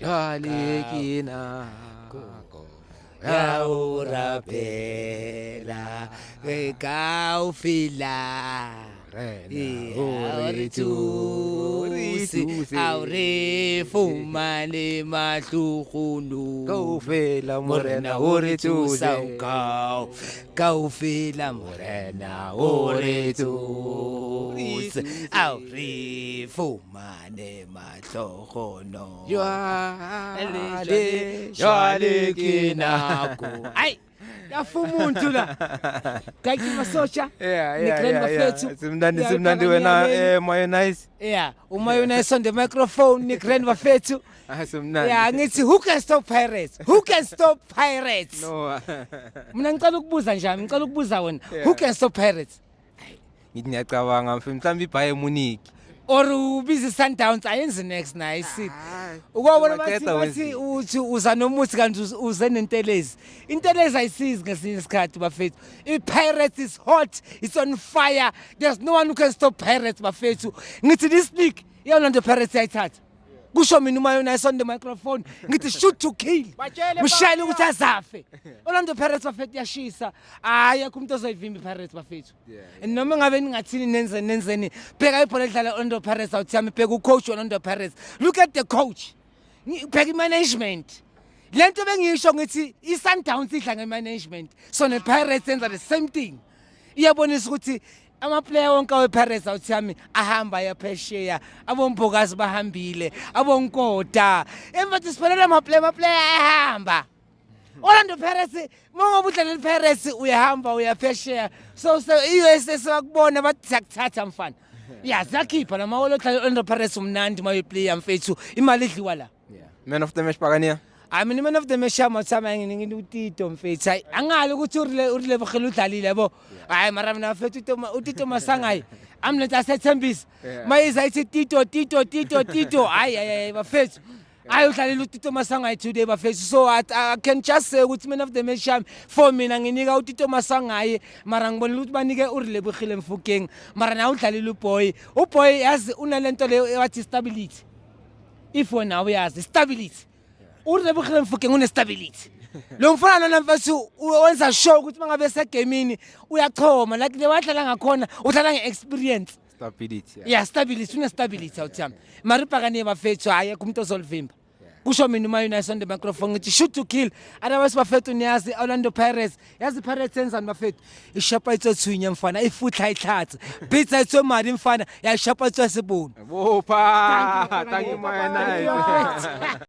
jwale ke nako ya ho rapela re kaofela re fumane mahlukunu kaofela morena o re tsose kaofela morena o re tsose re fumane mahlukunu jwale ke nako ai yafumuntu la kaki masosha simnandi wena mayonnaise umayonnaise on the microphone Nick bafethu asimnandi ngithi who can stop pirates no mina ngicela ukubuza njani ngicela ukubuza wena who can stop pirates ngithi ngiyacabanga mhlawumbe iBayern Munich or ubizi Sundowns ayenze next nice ukubona bathi uthi uza nomuthi kanti uze nentelezi intelezi ayisizi ngesinye isikhathi bafethu iPirates is hot, it's on fire, there's no one who can stop Pirates bafethu ngithi this league iYorlando Pirates ayithatha kusho mina umayonnaise on the microphone ngithi shoot to kill mshayele ukuthi azafe Orlando Pirates bafethu yashisa akho umuntu ozoyivimba iPirates bafethu noma ngabe ningathini nenzeni bheka ibhola edlala Orlando Pirates awuthami bheka ucoach Orlando Pirates, look at the coach, bheka imanagement lento bengisho ngithi iSundowns idla ngemanagement so nePirates enza the same thing iyabonisa ukuthi ama-player wonke wePirates awuthami ahamba yaphesheya abombhokazi bahambile abonkoda emvathi siphelele ama-player ahamba Orlando Pirates mongoba udlala iPirates uyahamba uyaphesheya so i-USS wakubona bathi sakuthatha mfana zakhipha namawolo odlala Orlando Pirates umnandi mayeplayer mfethu imali idliwa la man of the match Pakania mina man of the match amathama nginingi uTito mfethu hayi angali ukuthi urile bogela udlalile yabo hayi mara mina mfethu uTito Masangayi amletha asethembisa mayiza ithi Tito hayi bafethu hayi udlalela uTito Masangayi today bafethu so I can just say ukuthi man of the match for mina nginika uTito Masangayi mara ngibonile ukuthi banike urile bogela Mfokeng mara na udlalela uboy yazi unalento le wathi stability if wena uyazi stability uRebogile Mfokeng unestability lo mfana lona mfethu wenza show ukuthi mangabe segamini uyachoma like le wadlala ngakhona udlala ngeexperience stability stability unestability awuthami maripakane bafethu hayi kumuntu ozolivimba kusho mina umayonnaise on the microphone ngithi shoot to kill otherwise bafethu niyazi Orlando Pirates yazi Pirates enzani bafethu ishapa itsothunya mfana ifutha ayithatha pizza itsomali mfana yashapa itsosibuni bopha thank you mayonnaise